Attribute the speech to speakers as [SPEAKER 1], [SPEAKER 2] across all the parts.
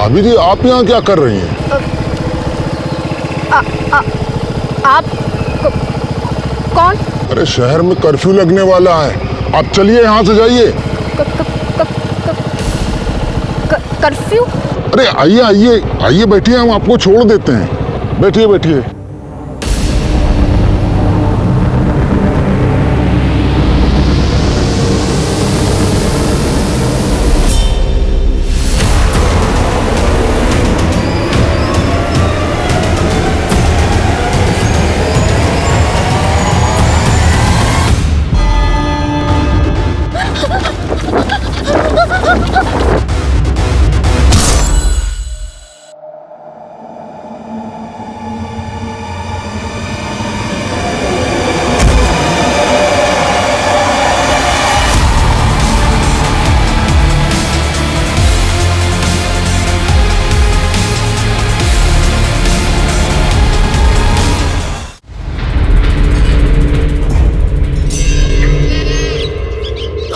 [SPEAKER 1] भाभी जी, आप यहाँ क्या कर रही हैं?
[SPEAKER 2] आप कौन?
[SPEAKER 1] अरे शहर में कर्फ्यू लगने वाला है, आप चलिए यहाँ से जाइए।
[SPEAKER 2] कर्फ्यू?
[SPEAKER 1] अरे आइए आइए आइए, बैठिए, हम आपको छोड़ देते हैं। बैठिए बैठिए।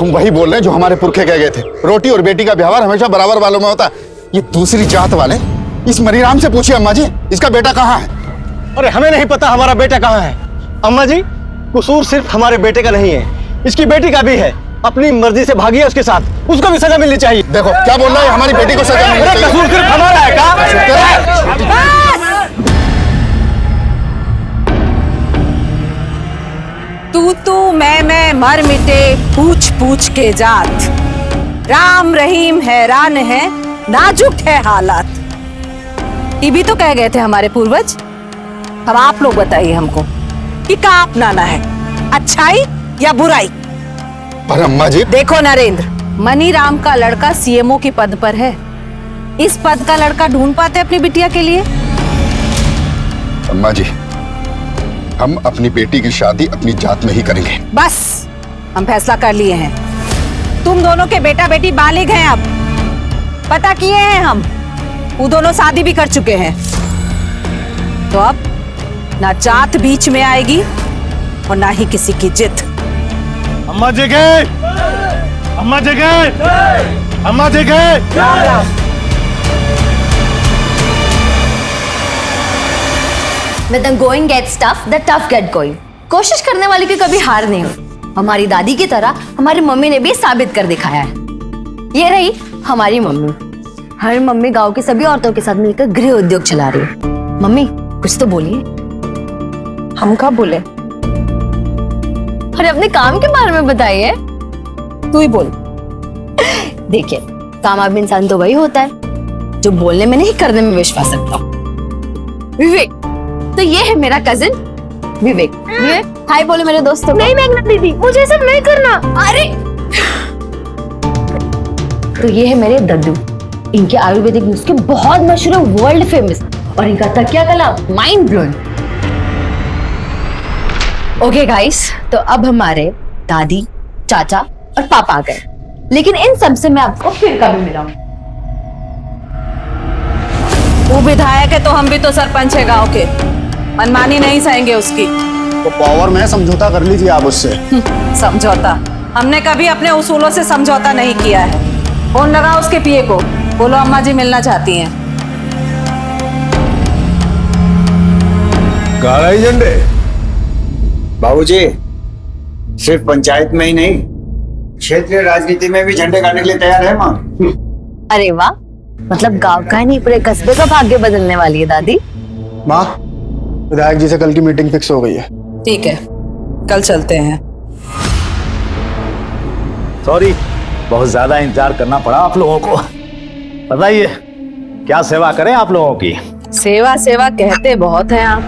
[SPEAKER 3] हम वही बोल रहे हैं जो हमारे पुरखे कह गए थे, रोटी और बेटी का व्यवहार हमेशा बराबर वालों में होता है। ये दूसरी जात वाले इस मनीराम से पूछिए अम्मा जी, इसका बेटा कहाँ है?
[SPEAKER 4] अरे हमें नहीं पता हमारा बेटा कहाँ है। अम्मा जी, कसूर सिर्फ हमारे बेटे का नहीं है, इसकी बेटी का भी है। अपनी मर्जी से भागी है उसके साथ, उसको भी सजा मिलनी चाहिए।
[SPEAKER 3] देखो क्या बोल रहा है, हमारी बेटी को सजा मिलनी चाहिए।
[SPEAKER 4] कसूर सिर्फ हमारा है का?
[SPEAKER 2] तू मैं मर मिटे पूछ पूछ के जात। राम रहीम हैरान है, नाजुक है हालात। ये भी तो कह गए थे हमारे पूर्वज। अब आप लोग बताइए हमको कि क्या अपनाना है, अच्छाई या बुराई?
[SPEAKER 3] पर अम्मा जी
[SPEAKER 2] देखो नरेंद्र, मनीराम का लड़का सीएमओ के पद पर है। इस पद का लड़का ढूंढ पाते अपनी बिटिया के लिए?
[SPEAKER 3] अम्मा जी, हम अपनी बेटी की शादी अपनी जात में ही करेंगे।
[SPEAKER 2] बस, हम फैसला कर लिए हैं। तुम दोनों के बेटा बेटी बालिग हैं, अब पता किए हैं हम। वो दोनों शादी भी कर चुके हैं, तो अब ना जात बीच में आएगी और ना ही किसी की जिद।
[SPEAKER 4] अम्मा जी गए, अम्मा जी गए, अम्मा जी गए।
[SPEAKER 5] When the going gets tough, the tough get going. कोशिश करने वाले की कभी हार नहीं होती। हमारी दादी की तरह हमारी मम्मी ने भी साबित कर दिखाया है। ये रही हमारी मम्मी। हर मम्मी गांव की सभी औरतों के साथ मिलकर गृह उद्योग चला रही है। मम्मी कुछ तो बोलिए।
[SPEAKER 2] हम क्या बोले?
[SPEAKER 5] अरे अपने काम के बारे में बताइए।
[SPEAKER 2] तू ही बोल।
[SPEAKER 5] देखिए, कामयाब इंसान तो वही होता है जो बोलने में नहीं करने में विश्वास रखता हो। विवेक, तो ये है मेरा कजिन विवेक। विवेक हाय बोले मेरे दोस्तों। नहीं मेघना दीदी, मुझे सब नहीं करना। अरे तो ये है मेरे दद्दू। इनके आयुर्वेदिक नुस्खे बहुत मशहूर है, वर्ल्ड फेमस, और इनका तकिया कला माइंड ब्लोइंग। ओके गाइस, तो अब हमारे दादी, चाचा और पापा आ गए, लेकिन इन सब से मैं आपको फिर कभी मिलाऊंगी।
[SPEAKER 2] वो विधायक है तो हम भी तो सरपंच है गांव के, मनमानी नहीं सहेंगे उसकी।
[SPEAKER 3] तो पावर में समझौता कर लीजिए आप उससे।
[SPEAKER 2] समझौता? हमने कभी अपने उसूलों से समझौता नहीं किया है। फोन लगा उसके पीए को, बोलो अम्मा जी मिलना चाहती हैं।
[SPEAKER 6] गाड़ा झंडे बाबूजी, सिर्फ पंचायत में ही नहीं, क्षेत्रीय राजनीति में भी झंडे गाड़ने के लिए तैयार है माँ।
[SPEAKER 5] अरे वाह, मतलब गांव का ही नहीं पूरे कस्बे का भाग्य बदलने वाली है दादी।
[SPEAKER 3] माँ, विधायक जी से कल की मीटिंग फिक्स हो गई है।
[SPEAKER 2] ठीक है, कल चलते हैं।
[SPEAKER 7] सॉरी, बहुत ज्यादा इंतजार करना पड़ा आप लोगों को। बताइए क्या सेवा करें आप लोगों की?
[SPEAKER 2] सेवा सेवा कहते बहुत हैं आप,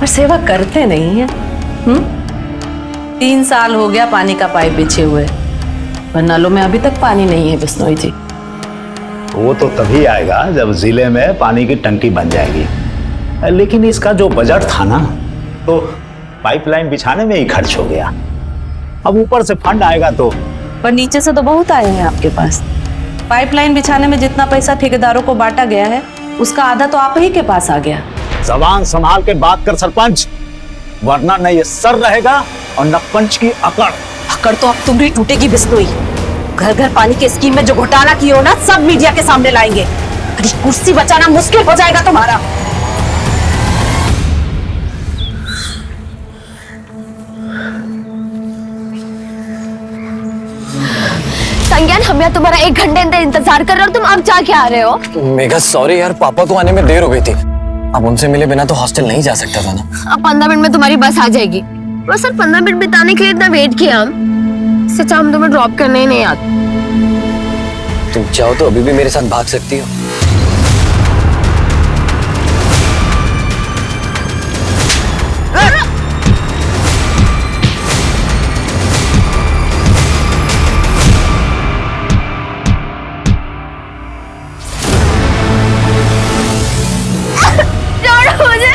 [SPEAKER 2] पर सेवा करते नहीं है। 3 साल हो गया पानी का पाइप बिछे हुए, पर नलों में अभी तक पानी नहीं है बिश्नोई जी।
[SPEAKER 7] वो तो तभी आएगा जब जिले में पानी की टंकी बन जाएगी। लेकिन इसका जो बजट था ना, तो पाइपलाइन बिछाने में ही खर्च हो गया। अब ऊपर से फंड आएगा तो।
[SPEAKER 2] पर नीचे से तो बहुत आए हैं आपके पास। पाइपलाइन बिछाने में जितना पैसा ठेकेदारों को बांटा गया है, उसका आधा तो आप ही के पास आ गया।
[SPEAKER 7] जबान संभाल के बात कर सरपंच, वरना न ये सर रहेगा और न पंच की अकड़।
[SPEAKER 2] अकड़ तो अब तुम्हारी टूटेगी बिश्नोई। घर घर पानी की स्कीम में जो घोटाला किया हो ना, सब मीडिया के सामने लाएंगे। अरे कुर्सी बचाना मुश्किल हो जाएगा तुम्हारा।
[SPEAKER 5] संज्ञान, हम यहाँ तुम्हारा 1 घंटे अंदर इंतजार कर रहे हो और तुम अब जा के आ रहे हो।
[SPEAKER 8] मेघा सॉरी यार, पापा को आने में देर हो गई थी। अब उनसे मिले बिना तो हॉस्टल नहीं जा सकता था ना।
[SPEAKER 5] अब 15 मिनट में तुम्हारी बस आ जाएगी। बस सर 15 मिनट बिताने के लिए इतना वेट किया हम। सच्चा हम तुम्हें ड्रॉप करने ही नहीं आते।
[SPEAKER 8] तुम चाहो तो अभी भी मेरे साथ भाग सकती हो।
[SPEAKER 5] छोड़ो मुझे।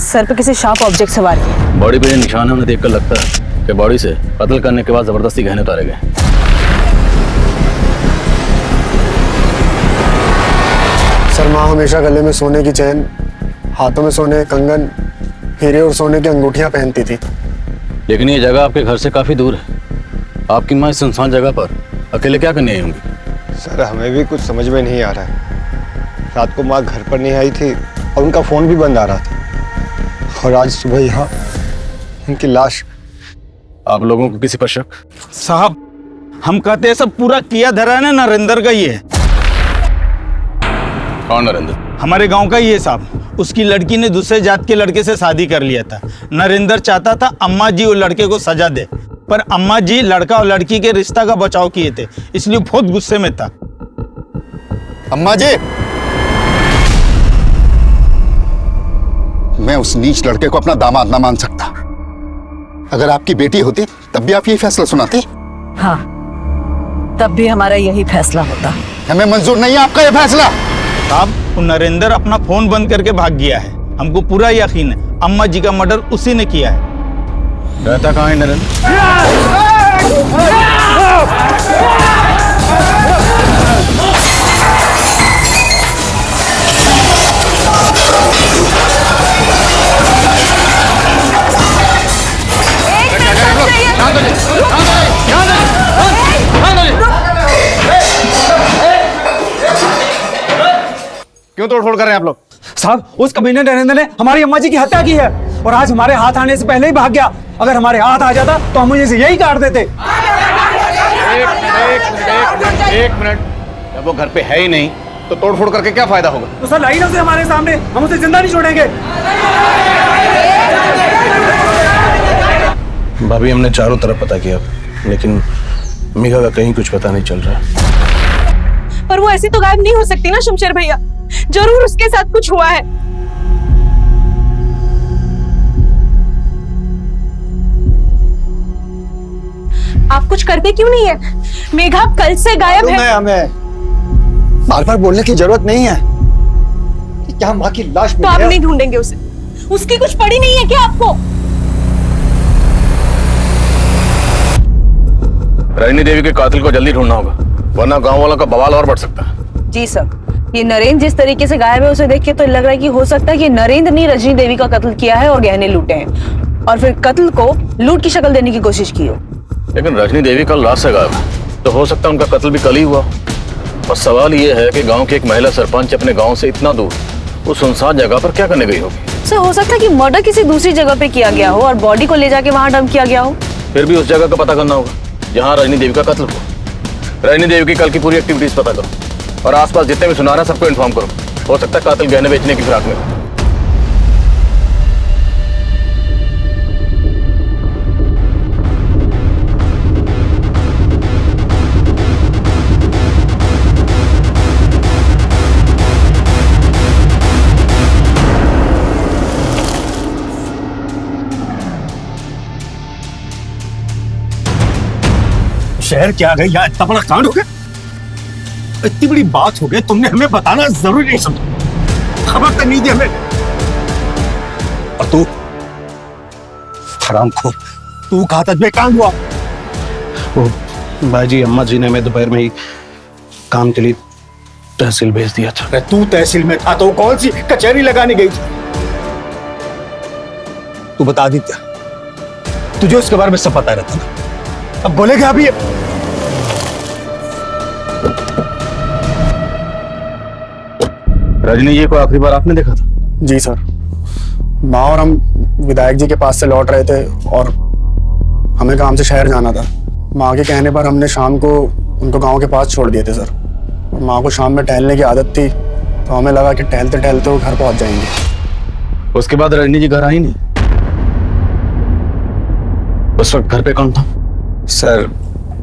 [SPEAKER 2] सर पे किसी शार्प ऑब्जेक्ट से वार किया।
[SPEAKER 9] बॉडी पे निशान है, उन्हें देखकर लगता है कि बॉडी से कत्ल करने के बाद जबरदस्ती गहने उतारे गए।
[SPEAKER 10] सर माँ हमेशा गले में सोने की चैन, हाथों में सोने कंगन, हीरे और सोने की अंगूठियां पहनती थी।
[SPEAKER 9] लेकिन ये जगह आपके घर से काफी दूर है। आपकी माँ इस सुनसान जगह पर अकेले क्या करने आई होंगी?
[SPEAKER 4] सर हमें भी कुछ समझ में नहीं आ रहा है। रात को माँ घर पर नहीं आई थी और उनका फोन भी बंद आ रहा था, और आज सुबह यहाँ उनकी लाश।
[SPEAKER 9] आप लोगों को किसी पर शक?
[SPEAKER 11] साहब हम कहते हैं सब पूरा किया धरा है ना नरेंद्र का ही है।
[SPEAKER 9] कौन नरेंद्र?
[SPEAKER 11] हमारे गांव का ही है साहब। उसकी लड़की ने दूसरे जात के लड़के से शादी कर लिया था। नरेंद्र चाहता था अम्मा जी और लड़के को सजा दे, पर अम्मा जी लड़का और लड़की के रिश्ता का बचाव किए थे, इसलिए बहुत गुस्से में था।
[SPEAKER 3] अम्मा जी, मैं उस नीच लड़के को अपना दामाद ना मान सकता। अगर आपकी बेटी होती तब भी आप ये फैसला सुनाते?
[SPEAKER 2] हाँ, तब भी हमारा यही फैसला होता।
[SPEAKER 3] हमें मंजूर नहीं है आपका ये फैसला।
[SPEAKER 11] साहब वो नरेंद्र अपना फोन बंद करके भाग गया है। हमको पूरा यकीन है अम्मा जी का मर्डर उसी ने किया है।
[SPEAKER 9] रहता कहाँ है नरेंद्र?
[SPEAKER 3] क्यों तोड़फोड़ कर रहे हैं आप लोग?
[SPEAKER 11] साहब उस कमीने नरेंद्र ने हमारी अम्मा जी की हत्या की है और आज हमारे हाथ आने से पहले ही भाग गया। अगर हमारे हाथ आ जाता तो हम मुझे से यही काट देते।
[SPEAKER 3] एक मिनट, जब वो घर पे है ही नहीं तो तोड़फोड़ करके क्या फायदा होगा?
[SPEAKER 11] तो सर लाई ना उसे हमारे सामने, हम उसे जिंदा नहीं छोड़ेंगे।
[SPEAKER 9] भाभी हमने चारों तरफ पता किया, लेकिन मेघा का कहीं कुछ पता नहीं चल रहा।
[SPEAKER 2] पर वो ऐसी तो गायब नहीं हो सकती ना शमशेर भैया, जरूर उसके साथ कुछ हुआ है। आप कुछ करते क्यों नहीं है? मेघा कल से गायब है।
[SPEAKER 4] हमें बार बार बोलने की जरूरत नहीं है कि क्या माँ की लाश
[SPEAKER 2] तो आप नहीं ढूंढेंगे उसे? उसकी कुछ पड़ी नहीं है क्या आपको?
[SPEAKER 9] रजनी देवी के कातिल को जल्दी ढूंढना होगा, वरना गांव वालों का बवाल और बढ़ सकता है।
[SPEAKER 2] जी सर, ये नरेंद्र जिस तरीके से गायब है उसे देख के तो लग रहा है कि हो सकता है कि नरेंद्र ने रजनी देवी का कत्ल किया है और गहने लूटे हैं और फिर कत्ल को लूट की शक्ल देने की कोशिश की हो।
[SPEAKER 9] लेकिन रजनी देवी कल रात से गायब है, तो हो सकता है उनका कत्ल भी कल ही हुआ। और सवाल ये है कि गांव की एक महिला सरपंच अपने गांव से इतना दूर उस सुनसान जगह पर क्या करने गई होगी?
[SPEAKER 2] सर हो सकता है कि मर्डर किसी दूसरी जगह पे किया गया हो और बॉडी को ले जाके वहां डंप किया गया हो।
[SPEAKER 9] फिर भी उस जगह का पता करना होगा जहाँ रजनी देवी का कत्ल हुआ। रजनी देवी की कल की पूरी एक्टिविटीज पता करो और आसपास जितने भी सुनार हैं सबको इन्फॉर्म करो। हो सकता है कातिल गहने बेचने की फिराक में हो।
[SPEAKER 4] शहर क्या गई, यहाँ इतना बड़ा कांड हो गया, इतनी बड़ी बात हो गई, तुमने हमें बताना जरूरी नहीं समझा।
[SPEAKER 12] खबर तक नहीं दी हमें। और तू हरामखोर, तू कहाँ तक बेकाम हुआ?
[SPEAKER 11] वो बाजी अम्मा जी ने हमें दोपहर में ही काम के लिए तहसील भेज दिया था।
[SPEAKER 12] अरे तू तहसील में था तो कौन सी कचहरी लगाने गई थी? तू बता दी क्या? तुझे उसके बारे में सब पता रहता ना, अब बोलेगा अभी?
[SPEAKER 9] रजनी जी को आखिरी बार आपने देखा था?
[SPEAKER 10] जी सर, माँ और हम विधायक जी के पास से लौट रहे थे और हमें काम से शहर जाना था। माँ के कहने पर हमने शाम को उनको गांव के पास छोड़ दिए थे सर। और माँ को शाम में टहलने की आदत थी तो हमें लगा कि टहलते टहलते वो घर पहुंच जाएंगे।
[SPEAKER 9] उसके बाद रजनी जी घर आई नहीं? उस वक्त घर पे कौन था?
[SPEAKER 6] सर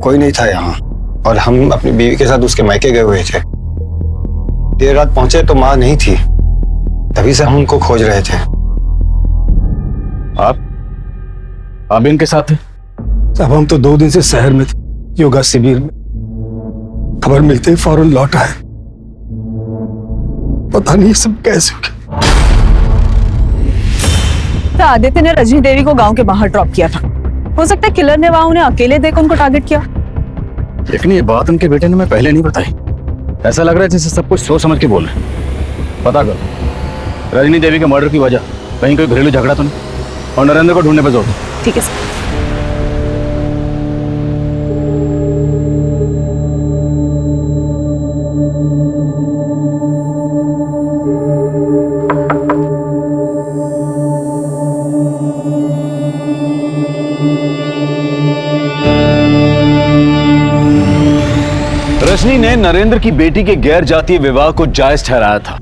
[SPEAKER 6] कोई नहीं था यहाँ, और हम अपनी बीवी के साथ उसके मायके गए हुए थे। देर रात पहुंचे तो माँ नहीं थी, तभी से हम उनको खोज रहे थे।
[SPEAKER 9] आप इनके साथ थे?
[SPEAKER 12] अब हम तो 2 दिन से शहर में थे, योगा शिविर में। खबर मिलते ही फौरन लौट आए। पता नहीं सब कैसे हो गया।
[SPEAKER 2] तो आदित्य ने रजनी देवी को गांव के बाहर ड्रॉप किया था। हो सकता है किलर ने वहां उन्हें अकेले देख उनको टारगेट किया।
[SPEAKER 9] लेकिन ये बात उनके बेटे ने मैं पहले नहीं बताई। ऐसा लग रहा है जैसे सब कुछ सोच समझ के बोल रहे हैं। पता करो रजनी देवी के मर्डर की वजह कहीं कोई घरेलू झगड़ा तो नहीं, और नरेंद्र को ढूंढने पर जोर दो।
[SPEAKER 2] ठीक है सर।
[SPEAKER 13] रजनी ने नरेंद्र की बेटी के गैर जातीय विवाह को जायज ठहराया था,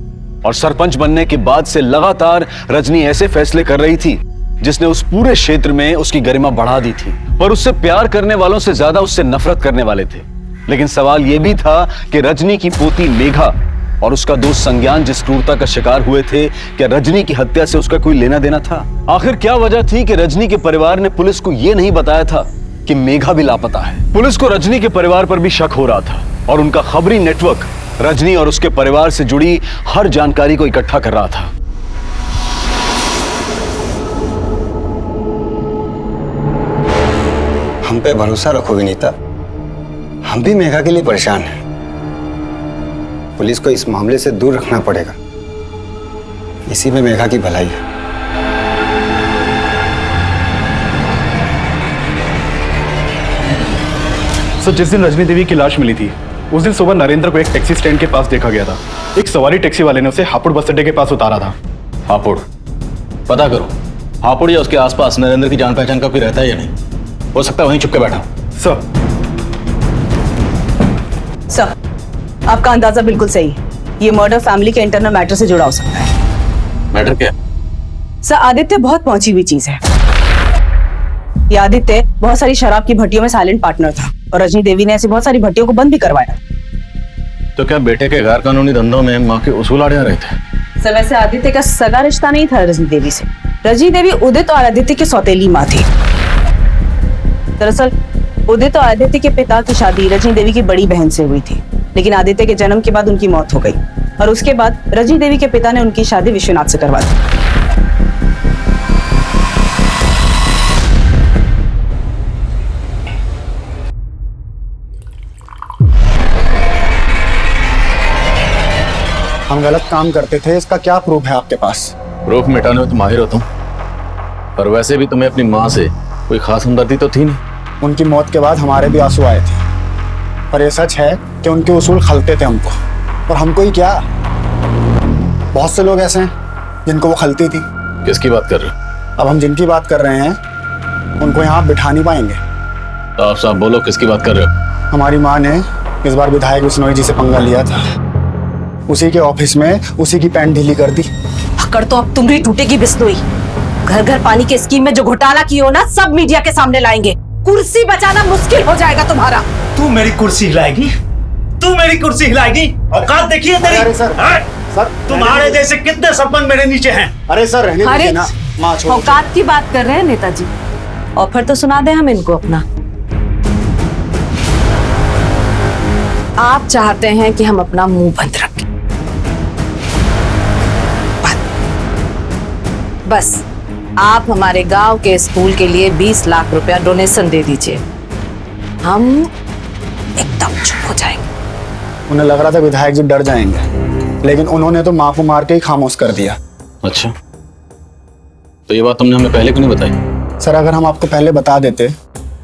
[SPEAKER 13] और सरपंच बनने के बाद से लगातार रजनी ऐसे फैसले कर रही थी जिसने उस पूरे क्षेत्र में उसकी गरिमा बढ़ा दी थी। पर उससे प्यार करने वालों से ज्यादा उससे नफरत करने वाले थे। लेकिन सवाल यह भी था कि रजनी की पोती मेघा और उसका दोस्त संज्ञान जिस क्रूरता का शिकार हुए थे, क्या रजनी की हत्या से उसका कोई लेना देना था? आखिर क्या वजह थी कि रजनी के परिवार ने पुलिस को यह नहीं बताया था कि मेघा भी लापता है? पुलिस को रजनी के परिवार पर भी शक हो रहा था, और उनका खबरी नेटवर्क रजनी और उसके परिवार से जुड़ी हर जानकारी को इकट्ठा कर रहा था।
[SPEAKER 6] हम पे भरोसा रखो विनीता, हम भी मेघा के लिए परेशान हैं। पुलिस को इस मामले से दूर रखना पड़ेगा, इसी में मेघा की भलाई है।
[SPEAKER 14] सर, जिस दिन रजनी देवी की लाश मिली थी उस दिन सुबह नरेंद्र को एक टैक्सी स्टैंड के पास देखा गया था। एक सवारी टैक्सी वाले ने उसे हापुड़ बस अड्डे के पास उतारा था।
[SPEAKER 9] हापुड़ पता करो, हापुड़ या उसके आसपास नरेंद्र की जान पहचान का कोई रहता है या नहीं? हो सकता है वहीं छुप के बैठा।
[SPEAKER 14] सर
[SPEAKER 2] आपका अंदाजा बिल्कुल सही है। ये मर्डर फैमिली के इंटरनल मैटर से जुड़ा हो सकता है।
[SPEAKER 9] मैटर क्या?
[SPEAKER 2] सर, आदित्य बहुत पहुंची हुई चीज है। ये आदित्य बहुत सारी शराब की भट्टियों में साइलेंट पार्टनर था, और रजनी देवी ने ऐसी बहुत सारी भट्टियों को बंद भी करवाया।
[SPEAKER 9] तो क्या बेटे के गैर कानूनी धंधों में माँ के उसूल आड़े आ रहे थे?
[SPEAKER 2] सर, वैसे आदित्य का सगा रिश्ता नहीं था रजनी देवी से। रजनी देवी उदित और आदित्य की सौतेली माँ थी। दरअसल उदित और आदित्य के पिता की शादी रजनी देवी की बड़ी बहन से हुई थी, लेकिन आदित्य के जन्म के बाद उनकी मौत हो गई, और उसके बाद रजनी देवी के पिता ने उनकी शादी विश्वनाथ से करवा दी।
[SPEAKER 10] हम गलत काम करते थे, इसका क्या प्रूफ है आपके पास?
[SPEAKER 9] प्रूफ मिटाने में तो माहिर हो तुम, पर वैसे भी तुम्हें अपनी माँ से कोई खास हमदर्दी तो थी नहीं।
[SPEAKER 10] उनकी मौत के बाद हमारे भी आंसू आए थे, पर यह सच है कि उनके उसूल खलते थे हमको, और हमको ही क्या, बहुत से लोग ऐसे हैं जिनको वो खलती थी।
[SPEAKER 9] किसकी बात कर रहे हो?
[SPEAKER 10] अब हम जिनकी बात कर रहे हैं उनको यहाँ बिठा नहीं पाएंगे।
[SPEAKER 9] तो आप साहब बोलो, किसकी बात कर रहे हो?
[SPEAKER 10] हमारी माँ ने इस बार विधायक बिश्नोई जी से पंगा लिया था, उसी के ऑफिस में उसी की पैंट ढीली कर दी।
[SPEAKER 2] अकड़ तो अब तुम्हारी टूटेगी बिश्नोई। घर घर पानी के स्कीम में जो घोटाला की हो ना, सब मीडिया के सामने लाएंगे। कुर्सी बचाना मुश्किल हो जाएगा तुम्हारा।
[SPEAKER 11] तू मेरी कुर्सी हिलाएगी? तू मेरी कुर्सी हिलाएगी? औकात देखिए तेरी।
[SPEAKER 10] अरे सर, सर
[SPEAKER 11] तुम्हारे जैसे कितने सरपंच मेरे नीचे हैं।
[SPEAKER 10] अरे सर रहने दीजिए ना, माँ छोड़ो।
[SPEAKER 2] औकात की बात कर रहे हैं नेताजी, और फिर तो सुना दे हम इनको अपना। आप चाहते हैं कि हम अपना मुंह बंद रखें, बस आप हमारे गांव के स्कूल के लिए 20 लाख रुपया डोनेशन दे दीजिए, हम एकदम चुप हो जाएंगे।
[SPEAKER 10] उन्हें लग रहा था विधायक जी डर जाएंगे, लेकिन उन्होंने तो माँ को मार के ही खामोश कर दिया।
[SPEAKER 9] अच्छा, तो ये बात तुमने हमें पहले क्यों नहीं बताई?
[SPEAKER 10] सर अगर हम आपको पहले बता देते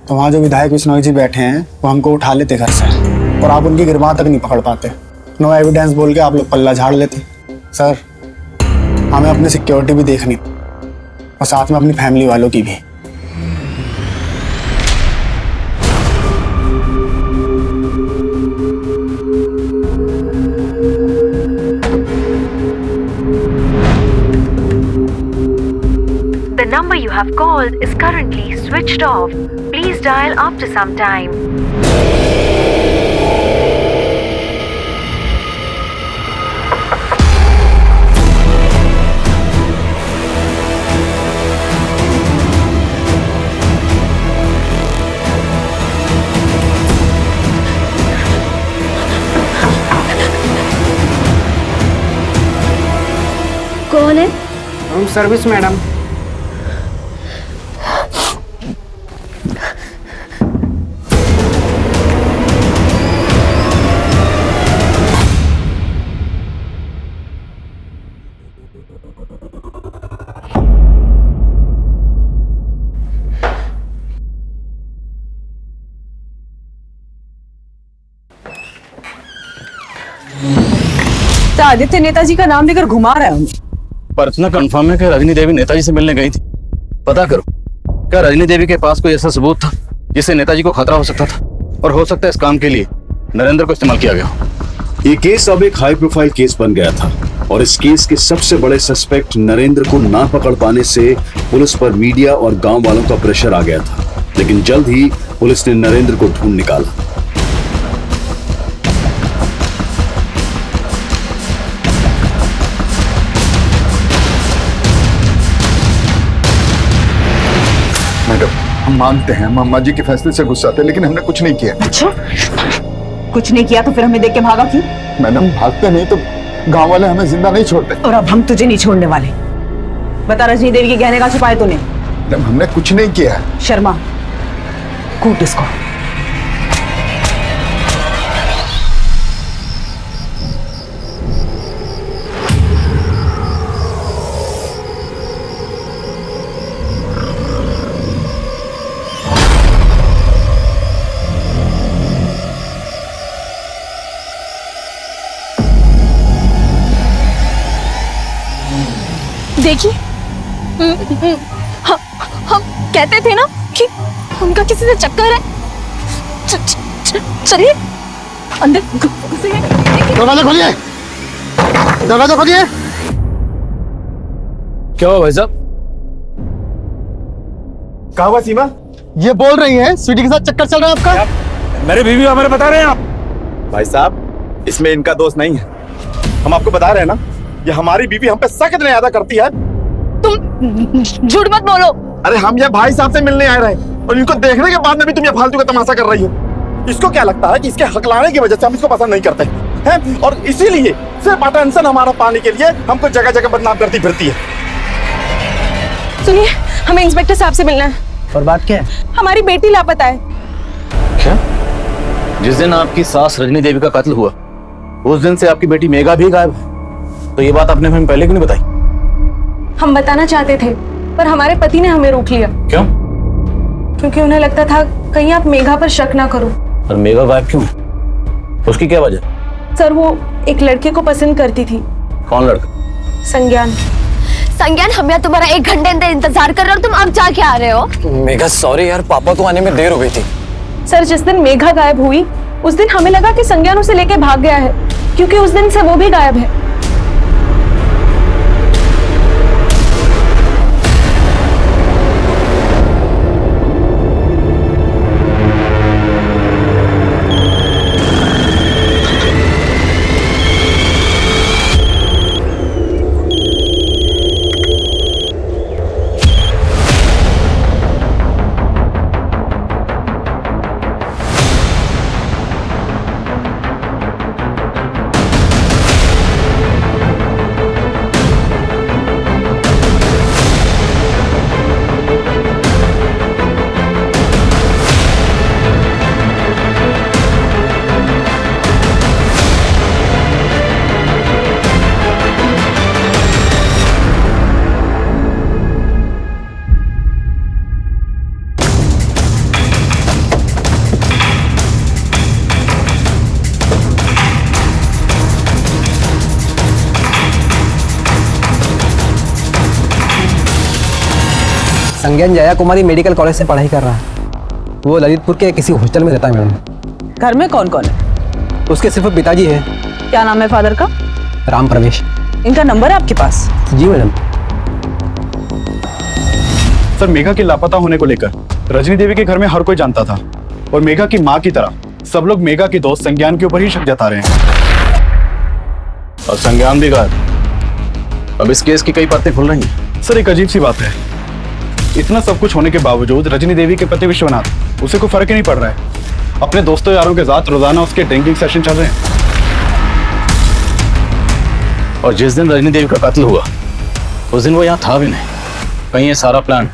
[SPEAKER 10] तो वहाँ जो विधायक बिश्नोई जी बैठे हैं वो हमको उठा लेते घर से, और आप उनकी गिरबान तक नहीं पकड़ पाते। नो एविडेंस बोल के आप लोग पल्ला झाड़ लेते। सर हमें अपनी सिक्योरिटी भी देखनी और साथ में अपनी फैमिली वालों की भी।
[SPEAKER 15] The number you have called is currently switched off. Please dial after some time.
[SPEAKER 5] कौन है?
[SPEAKER 10] Room service madam.
[SPEAKER 2] Aditya Netaji का नाम लेकर घुमा रहा है हमें।
[SPEAKER 9] पर इतना कंफर्म है कि रजनी देवी नेताजी से मिलने गई थी। पता करो, क्या रजनी देवी के पास कोई ऐसा सबूत था जिससे नेताजी को खतरा हो सकता था, और हो सकता है इस काम के लिए नरेंद्र को इस्तेमाल किया गया हो।
[SPEAKER 13] ये केस अब एक हाई प्रोफाइल केस बन गया था, और इस केस के सबसे बड़े सस्पेक्ट नरेंद्र को ना पकड़ पाने से पुलिस पर मीडिया और गांव वालों का प्रेशर आ गया था। लेकिन जल्द ही पुलिस ने नरेंद्र को ढूंढ निकाला।
[SPEAKER 1] मैडम हम मानते हैं, हम अम्मा जी के फैसले से गुस्सा थे, लेकिन हमने कुछ नहीं किया।
[SPEAKER 2] अच्छा, कुछ नहीं किया तो फिर हमें देख के भागा क्यों?
[SPEAKER 1] मैडम भागते नहीं तो गांव वाले हमें जिंदा नहीं छोड़ते।
[SPEAKER 2] और अब हम तुझे नहीं छोड़ने वाले। बता, रजनी देवी के गहने का छुपाए तूने?
[SPEAKER 1] मैडम हमने कुछ नहीं किया।
[SPEAKER 2] शर्मा, कूट इसको।
[SPEAKER 5] देखिए, हम कहते थे ना कि उनका किसी से चक्कर है। चलिए अंदर घुसिए।
[SPEAKER 3] दरवाजा खोलिए, दरवाजा खोलिए।
[SPEAKER 9] क्या हुआ भाई साहब?
[SPEAKER 4] कहा हुआ सीमा? ये बोल रही है स्वीटी के साथ चक्कर चल रहा है आपका।
[SPEAKER 14] मेरे बीवी हमारे बता रहे हैं आप। भाई साहब इसमें इनका दोष नहीं है, हम आपको बता रहे हैं ना, ये हमारी बीवी हम पे शक इतना ज्यादा करती है।
[SPEAKER 5] तुम झूठ मत बोलो।
[SPEAKER 14] अरे हम ये भाई साहब से मिलने आए रहे और इनको देखने के बाद में भी तुम ये फालतू का तमाशा कर रही हो। इसको क्या लगता है कि इसके हकलाने की वजह से हम इसको पसंद नहीं करते हैं, और इसीलिए सिर्फ अटेंशन हमारा पाने के लिए हमको जगह जगह बदनाम करती फिरती है।
[SPEAKER 16] सुनिए, हमें इंस्पेक्टर साहब से मिलना है।
[SPEAKER 4] और बात क्या है?
[SPEAKER 16] हमारी बेटी लापता है।
[SPEAKER 9] क्या? जिस दिन आपकी सास रजनी देवी का कत्ल हुआ उस दिन से आपकी बेटी मेघा भी गायब है। तो ये बात आपने हमें पहले क्यों नहीं बताई?
[SPEAKER 16] हम बताना चाहते थे पर हमारे पति ने हमें रोक लिया।
[SPEAKER 9] क्यों?
[SPEAKER 16] क्योंकि उन्हें लगता था कहीं आप मेघा पर शक ना करो।
[SPEAKER 9] और मेघा गायब क्यों है? उसकी क्या वजह?
[SPEAKER 16] सर वो एक लड़के को पसंद करती थी।
[SPEAKER 9] कौन लड़का?
[SPEAKER 16] संज्ञान।
[SPEAKER 5] संज्ञान, हम यहाँ तुम्हारा 1 घंटे अंदर इंतजार कर रहे हो और तुम अब जाके आ रहे हो।
[SPEAKER 8] मेघा सॉरी यार, पापा को आने में देर हो गई थी।
[SPEAKER 16] सर जिस दिन मेघा गायब हुई उस दिन हमें लगा कि संज्ञान उसे लेके भाग गया है, क्योंकि उस दिन से वो भी गायब है।
[SPEAKER 8] संज्ञान जया कुमारी मेडिकल कॉलेज से पढ़ाई कर रहा है। वो ललितपुर के किसी हॉस्टल में रहता है मैडम।
[SPEAKER 2] घर में कौन कौन है?
[SPEAKER 8] उसके सिर्फ पिताजी है।
[SPEAKER 2] क्या नाम है फादर का?
[SPEAKER 8] राम प्रवेश।
[SPEAKER 2] इनका नंबर है आपके पास?
[SPEAKER 8] जी मैडम।
[SPEAKER 9] सर, मेघा के लापता होने को लेकर रजनी देवी के घर में हर कोई जानता था और मेघा की माँ की तरह सब लोग मेघा के दोस्त संज्ञान के ऊपर ही शक जता रहे हैं। और संज्ञान भी गायब। अब इस केस की कई परतें खुल रही हैं। सर, एक अजीब सी बात है, इतना सब कुछ होने के बावजूद रजनी देवी के पति विश्वनाथ, उसे कोई फर्क ही नहीं पड़ रहा है। अपने दोस्तों यारों के साथ रोजाना उसके ड्रिंकिंग सेशन चल रहे हैं। और जिस दिन रजनी देवी का कत्ल हुआ उस दिन वो यहाँ था भी नहीं। कहीं ये सारा प्लान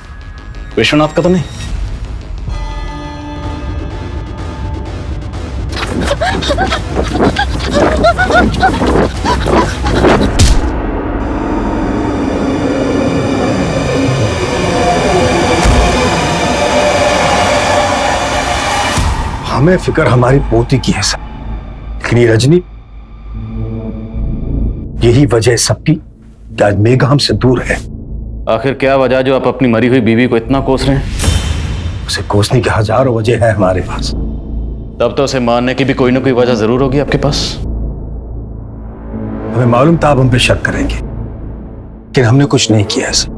[SPEAKER 9] विश्वनाथ का तो नहीं?
[SPEAKER 12] हमें फिक्र हमारी पोती की है सर, लेकिन ये रजनी, यही वजह है सबकी कि आज मेघा हमसे दूर है।
[SPEAKER 9] आखिर क्या वजह जो आप अपनी मरी हुई बीवी को इतना कोस रहे हैं?
[SPEAKER 12] उसे कोसने की हजारों वजह है हमारे पास।
[SPEAKER 9] तब तो उसे मारने की भी कोई ना कोई वजह जरूर होगी आपके पास।
[SPEAKER 12] हमें मालूम था आप हम पे शक करेंगे, लेकिन हमने कुछ नहीं किया सर।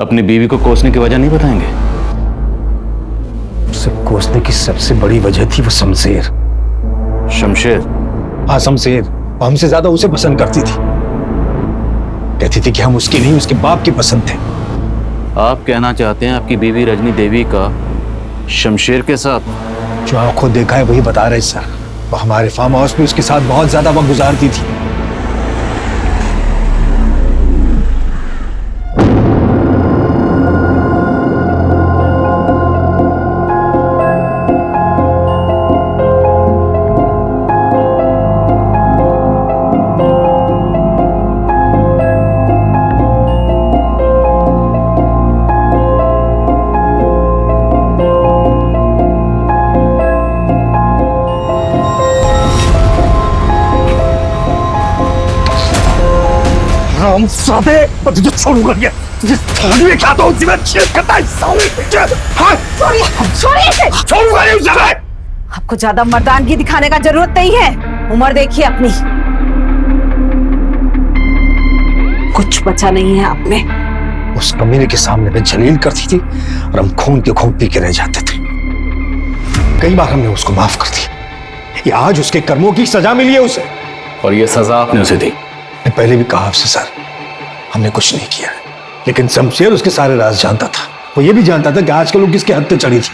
[SPEAKER 9] अपनी बीवी को कोसने की वजह नहीं बताएंगे?
[SPEAKER 12] उसे कोसने की सबसे बड़ी वजह थी वो शमशेर।
[SPEAKER 9] शमशेर?
[SPEAKER 12] हाँ, शमशेर। हमसे ज्यादा उसे पसंद करती थी। कहती थी कि हम उसके नहीं, उसके बाप के पसंद थे।
[SPEAKER 9] आप कहना चाहते हैं आपकी बीवी रजनी देवी का शमशेर के साथ?
[SPEAKER 12] जो आंखों देखा है वही बता रहे सर। वो हमारे फार्म हाउस में उसके साथ बहुत ज्यादा वक्त गुजारती थी। हम साथे तुझे छोड़ूंगा क्या? तुझे थाने में क्या तो उसी में छेद करता है साले। हाँ, छोड़ूंगा नहीं उसे।
[SPEAKER 2] आपको ज्यादा मर्दानगी दिखाने का जरूरत नहीं है। उम्र देखिए अपनी, कुछ बचा नहीं है आप में।
[SPEAKER 12] उस कमीने के सामने में जलील करती थी और हम खून के खून पी के रह जाते थे। कई बार हमने उसको माफ कर दिया। ये आज उसके कर्मों की सजा मिली है उसे,
[SPEAKER 9] और ये सजा आपने उसे दी?
[SPEAKER 12] मैं पहले भी कहा आपसे सर, हमने कुछ नहीं किया, लेकिन शमशेर उसके सारे राज जानता था। वो ये भी जानता था कि आजकल वो किसके हद पे चढ़ी थी।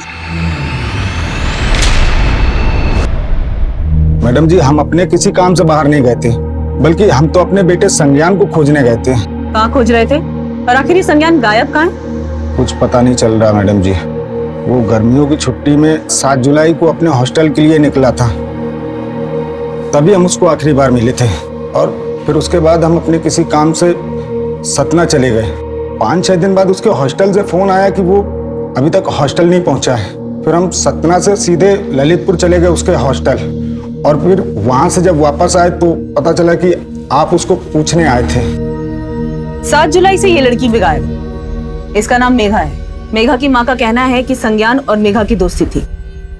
[SPEAKER 17] मैडम जी, हम अपने किसी काम से बाहर नहीं गए थे, बल्कि हम तो अपने बेटे संज्ञान को खोजने गए थे।
[SPEAKER 16] कहाँ खोज रहे थे? और आखिर ये संज्ञान गायब कहाँ है?
[SPEAKER 17] कुछ पता नहीं चल रहा मैडम जी। वो गर्मियों की छुट्टी में 7 जुलाई को अपने हॉस्टल के लिए निकला था, तभी हम उसको आखिरी बार मिले थे। और फिर उसके बाद हम अपने किसी काम से सतना चले गए। 5-6 दिन बाद उसके हॉस्टल से फोन आया कि वो अभी तक हॉस्टल नहीं पहुंचा है। फिर हम सतना से सीधे ललितपुर चले गए उसके हॉस्टल, और फिर वहां से जब वापस आए तो पता चला कि आप उसको पूछने आए थे।
[SPEAKER 16] 7 जुलाई से ये लड़की भी गायब है। इसका नाम मेघा है। मेघा की माँ का कहना है कि संज्ञान और मेघा की दोस्ती थी।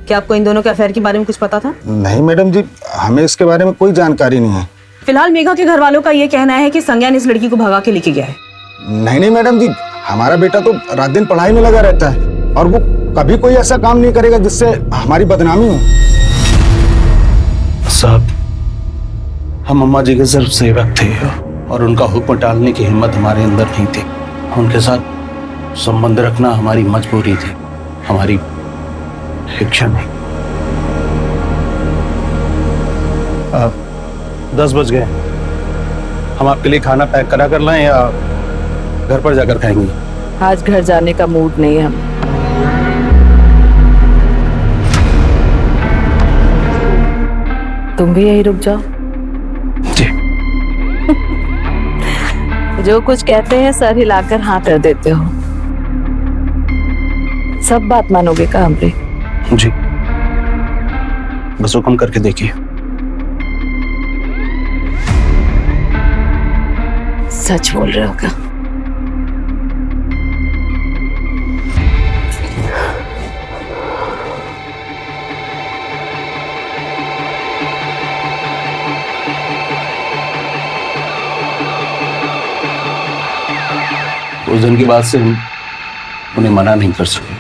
[SPEAKER 16] क्या आपको इन दोनों के अफेयर के बारे में कुछ पता था?
[SPEAKER 17] नहीं मैडम जी, हमें इसके बारे में कोई जानकारी नहीं है।
[SPEAKER 16] फिलहाल मेघा के घर वालों का ये कहना है कि संज्ञान इस लड़की को भगा के लेके गया है।
[SPEAKER 17] नहीं मैडम जी, हमारा बेटा तो रात दिन पढ़ाई में लगा रहता है, और वो कभी कोई ऐसा काम नहीं करेगा जिससे हमारी बदनामी हो।
[SPEAKER 18] साहब, हम अम्मा जी के सिर्फ सेवक थे और उनका हुक्म टालने की हिम्मत हमारे अंदर नहीं थी। उनके साथ संबंध रखना हमारी मजबूरी थी, हमारी इच्छा नहीं।
[SPEAKER 9] 10 बज गए। हम आपके लिए खाना पैक करा कर लाएं या घर पर जाकर खाएंगे?
[SPEAKER 2] आज घर जाने का मूड नहीं है हम। तुम भी यही रुक जाओ।
[SPEAKER 18] जी।
[SPEAKER 2] जो कुछ कहते हैं सर हिलाकर हाँ कर देते हो। सब बात मानोगे का हमरे?
[SPEAKER 18] जी, बस हुक्म करके देखिए।
[SPEAKER 2] सच बोल रहे हो क्या?
[SPEAKER 18] उस दिन के बाद से हम उन्हें मना नहीं कर सके।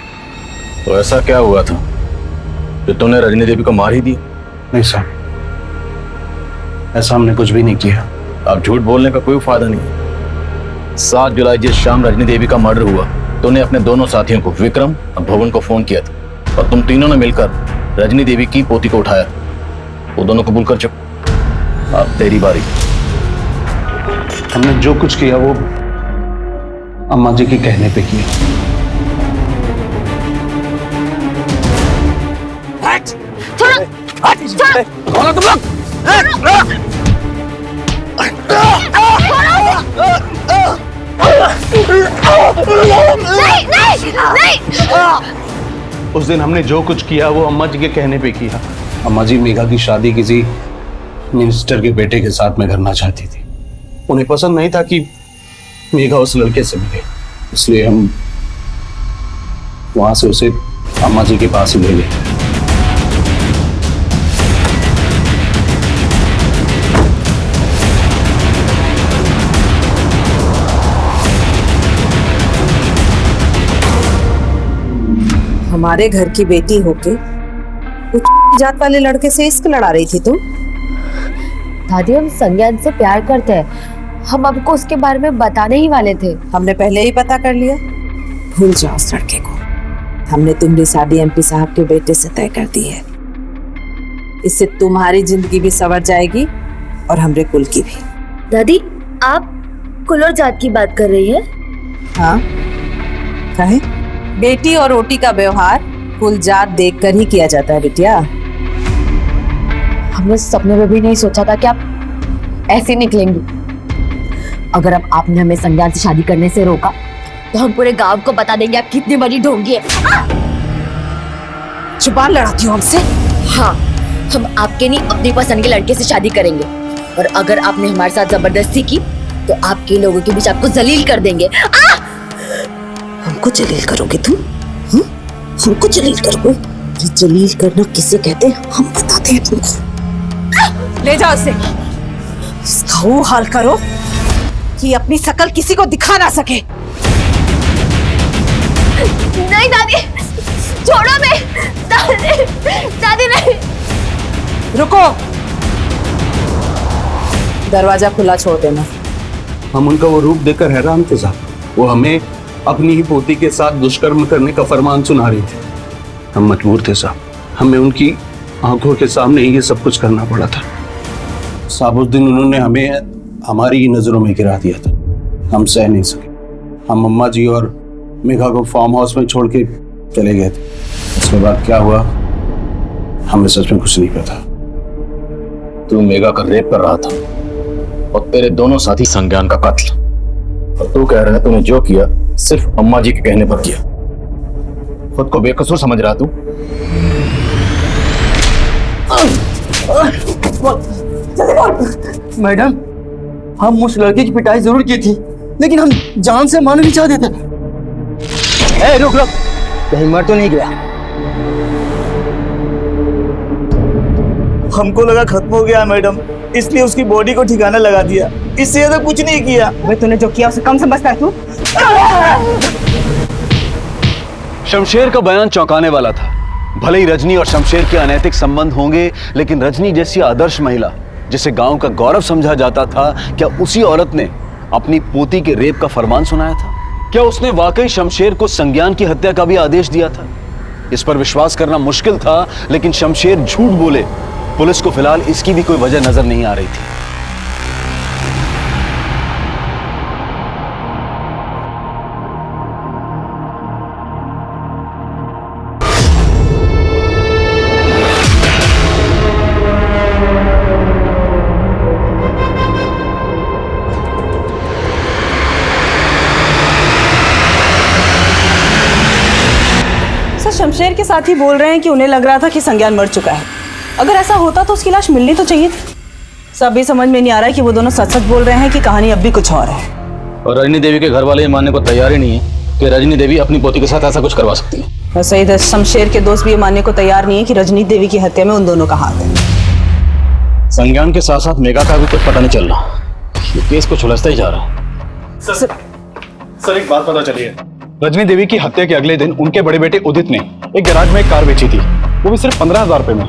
[SPEAKER 9] तो ऐसा क्या हुआ था कि तूने रजनी देवी को मार ही दी?
[SPEAKER 18] नहीं साहब, ऐसा हमने कुछ भी नहीं किया।
[SPEAKER 9] अब झूठ बोलने का कोई फायदा नहीं। 7 जुलाई जिस शाम रजनी देवी का मर्डर हुआ, तूने अपने दोनों साथियों को, विक्रम और भवन को फोन किया था और तुम तीनों ने मिलकर रजनी देवी की पोती को उठाया। वो दोनों कबूल कर चुके। अब तेरी बारी।
[SPEAKER 18] हमने जो कुछ किया वो अम्मा जी के कहने पे किया।
[SPEAKER 12] कौन तुम लोग?
[SPEAKER 5] नहीं।
[SPEAKER 18] उस दिन हमने जो कुछ किया वो अम्मा जी के कहने पे किया। अम्मा जी मेघा की शादी किसी मिनिस्टर के बेटे के साथ में करना चाहती थी। उन्हें पसंद नहीं था कि मेघा उस लड़के से मिले, इसलिए हम वहां से उसे अम्मा जी के पास ही ले गए।
[SPEAKER 2] हमारे घर की बेटी होके कुछ जात वाले लड़के से इश्क लड़ा रही थी तुम?
[SPEAKER 5] दादी, हम संज्ञान से प्यार करते हैं। हम आपको उसके बारे में बताने ही वाले थे।
[SPEAKER 2] हमने पहले ही पता कर लिया। भूल जाओ उस लड़के को। हमने तुम्हारी शादी एमपी साहब के बेटे से तय कर दी है। इससे तुम्हारी जिंदगी भी संवर जाएगी और हमरे कुल की भी।
[SPEAKER 5] दादी, आप कुल और जात की बात कर रही है?
[SPEAKER 2] हाँ, काहे? बेटी और रोटी का व्यवहार कुल जात देखकर ही किया जाता है बिटिया।
[SPEAKER 5] हमने सपने में भी नहीं सोचा था कि आप ऐसे निकलेंगी। अगर अब आपने हमें संज्ञान से शादी करने से रोका तो हम पूरे गांव को बता देंगे आप कितनी बड़ी ढोंगी है।
[SPEAKER 2] जुबान लड़ाती हो हमसे?
[SPEAKER 5] हाँ, हम आपके नहीं अपनी पसंद के लड़के से शादी करेंगे और अगर आपने हमारे साथ जबरदस्ती की तो आपके लोगों के बीच आपको जलील कर देंगे।
[SPEAKER 2] हमको जलील करोगे तुम? हमको जलील करोगे? जलील करना किसे कहते हैं हम बताते हैं तुमको। ले जाओ उसे, इसका वो हाल करो कि अपनी शकल किसी को दिखा ना सके।
[SPEAKER 5] नहीं दादी, छोड़ो मैं। दादी नहीं।
[SPEAKER 2] रुको, दरवाजा खुला छोड़ देना।
[SPEAKER 18] हम उनका वो रूप देखकर हैरान थे साहब। वो हमें अपनी ही पोती के साथ दुष्कर्म करने का फरमान सुना रही थी। हम मजबूर थे साहब, हमें उनकी आंखों के सामने ही ये सब कुछ करना पड़ा था साहब। उस दिन उन्होंने हमें हमारी ही नजरों में गिरा दिया था। हम सह नहीं सके। हम अम्मा जी और मेघा को फार्म हाउस में छोड़ के चले गए थे। इसके बाद क्या हुआ हमें सच में कुछ नहीं पता।
[SPEAKER 9] तू मेघा का रेप कर रहा था और तेरे दोनों साथी संज्ञान का कत्ल। और तू कह रहा है तूने जो किया सिर्फ अम्मा जी के कहने पर किया। खुद को बेकसूर समझ रहा तू?
[SPEAKER 4] मैडम, हम उस लड़के की पिटाई जरूर की थी लेकिन हम जान से मारना नहीं चाहते थे। ए, रुक रुक, कहीं मर तो नहीं गया?
[SPEAKER 11] हमको लगा खत्म हो गया मैडम, इसलिए उसकी बॉडी को ठिकाना लगा दिया। इससे ज्यादा कुछ नहीं किया।
[SPEAKER 16] तूने जो किया उसे कम समझता है तू?
[SPEAKER 13] शमशेर का बयान चौंकाने वाला था। भले ही रजनी और शमशेर के अनैतिक संबंध होंगे, लेकिन रजनी जैसी आदर्श महिला जिसे गांव का गौरव समझा जाता था, क्या उसी औरत ने अपनी पोती के रेप का फरमान सुनाया था? क्या उसने वाकई शमशेर को संज्ञान की हत्या का भी आदेश दिया था? इस पर विश्वास करना मुश्किल था, लेकिन शमशेर झूठ बोले। पुलिस को फिलहाल इसकी भी कोई वजह नजर नहीं आ रही थी।
[SPEAKER 16] शमशेर के साथी बोल रहे हैं कि उन्हें लग रहा था कि संज्ञान मर चुका है। अगर ऐसा होता तो उसकी लाश मिलनी तो चाहिए थी। सब भी समझ में नहीं आ रहा है कि वो दोनों सच सच बोल रहे हैं कि कहानी अब भी कुछ और है।
[SPEAKER 9] और रजनी देवी के घर वाले ये मानने को तैयार ही नहीं है कि रजनी देवी अपनी पोती के साथ ऐसा कुछ करवा सकती है।
[SPEAKER 16] और सही, शमशेर के दोस्त भी ये मानने को तैयार नहीं है कि रजनी देवी की हत्या में उन दोनों का हाथ है।
[SPEAKER 9] संज्ञान के साथ साथ मेघा का भी कुछ पता नहीं चल रहा। ये केस को सुलझता ही जा रहा है। सर एक बात पता चली है, रजनी देवी की हत्या के अगले दिन उनके बड़े बेटे उदित ने एक गैराज में एक कार बेची थी, वो भी सिर्फ 15,000 रुपए में।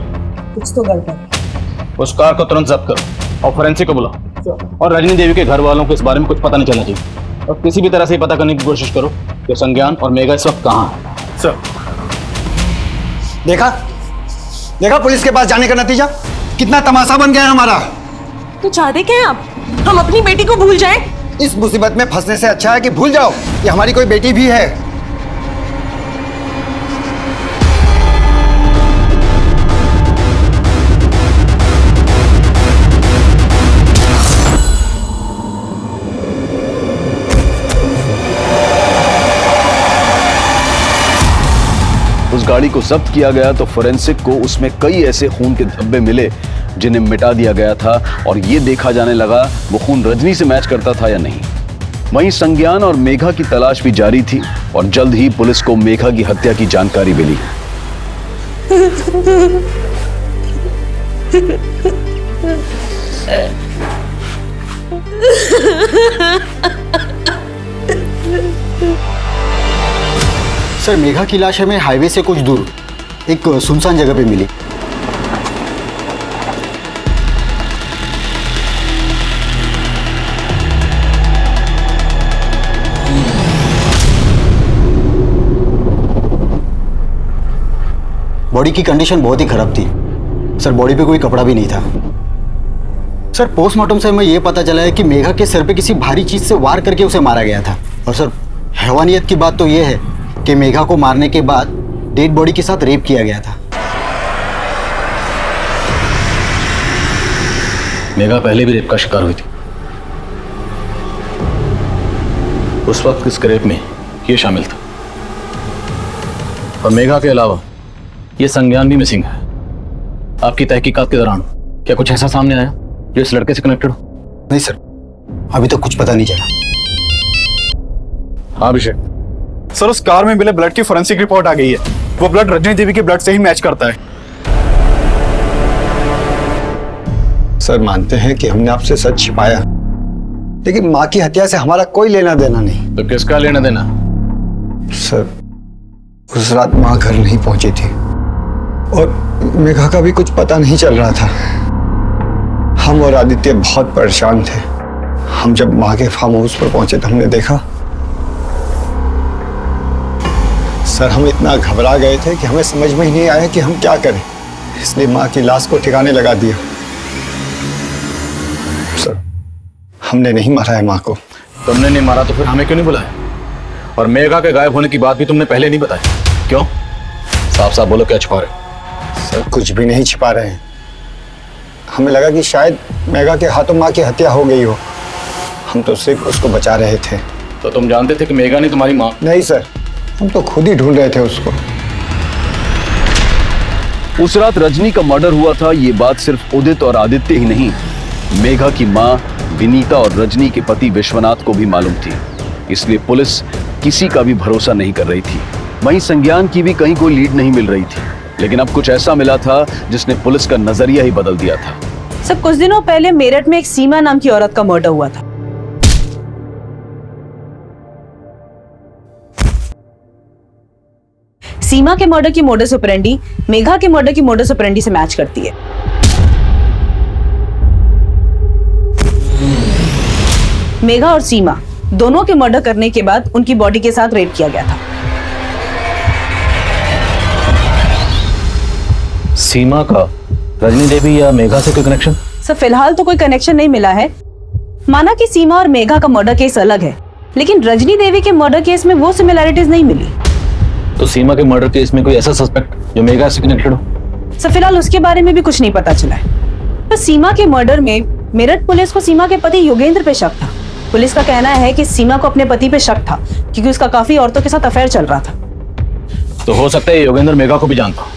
[SPEAKER 16] कुछ तो गड़बड़ है।
[SPEAKER 9] उस कार को तुरंत जब्त करो और फोरेंसिक को बुलाओ, और रजनी देवी के घर वालों को इस बारे में कुछ पता नहीं चलना चाहिए, और किसी भी तरह से पता करने की कोशिश करो कि संज्ञान और मेघा इस वक्त कहाँ है।
[SPEAKER 6] सर देखा देखा पुलिस के पास जाने का नतीजा कितना तमाशा बन गया है हमारा।
[SPEAKER 16] तो चाहते क्या हैं आप, हम अपनी बेटी को भूल जाएं?
[SPEAKER 6] इस मुसीबत में फंसने से अच्छा है कि भूल जाओ कि हमारी कोई बेटी भी है।
[SPEAKER 13] उस गाड़ी को जब्त किया गया तो फोरेंसिक को उसमें कई ऐसे खून के धब्बे मिले जिन्हें मिटा दिया गया था, और ये देखा जाने लगा वो खून रजनी से मैच करता था या नहीं। वहीं संज्ञान और मेघा की तलाश भी जारी थी, और जल्द ही पुलिस को मेघा की हत्या की जानकारी मिली।
[SPEAKER 6] सर मेघा की लाश हमें हाईवे से कुछ दूर एक सुनसान जगह पे मिली। बॉडी की कंडीशन बहुत ही खराब थी सर, बॉडी पे कोई कपड़ा भी नहीं था। सर पोस्टमार्टम से हमें यह पता चला है कि मेघा के सर पे किसी भारी चीज से वार करके उसे मारा गया था। और सर हैवानियत की बात तो यह है कि मेघा को मारने के बाद डेड बॉडी के साथ रेप किया गया था।
[SPEAKER 9] मेघा पहले भी रेप का शिकार हुई थी, उस वक्त इस रेप में ये शामिल था। और मेघा के अलावा ये संज्ञान भी मिसिंग है। आपकी तहकीकात के दौरान क्या कुछ ऐसा सामने आया जो इस लड़के से कनेक्टेड हो?
[SPEAKER 6] नहीं सर, अभी तक कुछ पता नहीं चला।
[SPEAKER 9] हाँ अभिषेक
[SPEAKER 10] सर उस कार में मिले ब्लड की फोरेंसिक रिपोर्ट आ गई है, वो ब्लड रजनी देवी के ब्लड से ही मैच करता है।
[SPEAKER 6] सर मानते हैं कि हमने आपसे सच छिपाया, लेकिन माँ की हत्या से हमारा कोई लेना देना नहीं।
[SPEAKER 9] तो किसका लेना देना?
[SPEAKER 6] सर उस रात माँ घर नहीं पहुंची थी और मेघा का भी कुछ पता नहीं चल रहा था। हम और आदित्य बहुत परेशान थे। हम जब माँ के फार्म हाउस पर पहुंचे तो हमने देखा, सर हम इतना घबरा गए थे कि हमें समझ में ही नहीं आया कि हम क्या करें, इसलिए माँ की लाश को ठिकाने लगा दिया। सर हमने नहीं मारा है माँ को।
[SPEAKER 9] तुमने नहीं मारा तो फिर हमें क्यों नहीं बुलाया? और मेघा के गायब होने की बात भी तुमने पहले नहीं बताई, क्यों? साफ साफ बोलो, क्या छिपा रहे हो?
[SPEAKER 6] सर कुछ भी नहीं छिपा रहे हैं। हमें लगा कि शायद मेघा के हाथों माँ की हत्या हो गई हो, हम तो सिर्फ उसको बचा रहे थे।
[SPEAKER 9] तो तुम जानते थे कि मेघा ने तुम्हारी माँ?
[SPEAKER 6] नहीं सर, हम तो खुद ही ढूंढ रहे थे उसको।
[SPEAKER 13] उस रात रजनी का मर्डर हुआ था, ये बात सिर्फ उदित और आदित्य ही नहीं, मेघा की माँ विनीता और रजनी के पति विश्वनाथ को भी मालूम थी। इसलिए पुलिस किसी का भी भरोसा नहीं कर रही थी। वहीं संज्ञान की भी कहीं कोई लीड नहीं मिल रही थी, लेकिन अब कुछ ऐसा मिला था जिसने पुलिस का नजरिया ही बदल दिया था।
[SPEAKER 16] सब कुछ दिनों पहले मेरठ में एक सीमा नाम की औरत का मर्डर हुआ था। सीमा के मर्डर की मोडस ऑपरेंडी मेघा के मर्डर की मोडस ऑपरेंडी से मैच करती है। मेघा और सीमा दोनों के मर्डर करने के बाद उनकी बॉडी के साथ रेप किया गया था।
[SPEAKER 9] सीमा का रजनी देवी या मेघा से कोई कनेक्शन?
[SPEAKER 16] सर फिलहाल तो कोई कनेक्शन नहीं मिला है। माना कि सीमा और मेघा का मर्डर केस अलग है, लेकिन रजनी देवी के मर्डर केस में वो सिमिलैरिटीज नहीं मिली।
[SPEAKER 9] तो सीमा के मर्डर केस में कोई ऐसा सस्पेक्ट जो मेघा से कनेक्टेड हो?
[SPEAKER 16] सर फिलहाल उसके बारे में भी कुछ नहीं पता चला है। पर सीमा के मर्डर में मेरठ पुलिस को सीमा के पति योगेंद्र पे शक था। पुलिस का कहना है कि सीमा को अपने पति पे शक था क्योंकि उसका काफी औरतों के साथ अफेयर चल रहा था।
[SPEAKER 9] तो हो सकता है योगेंद्र मेघा को भी जानता।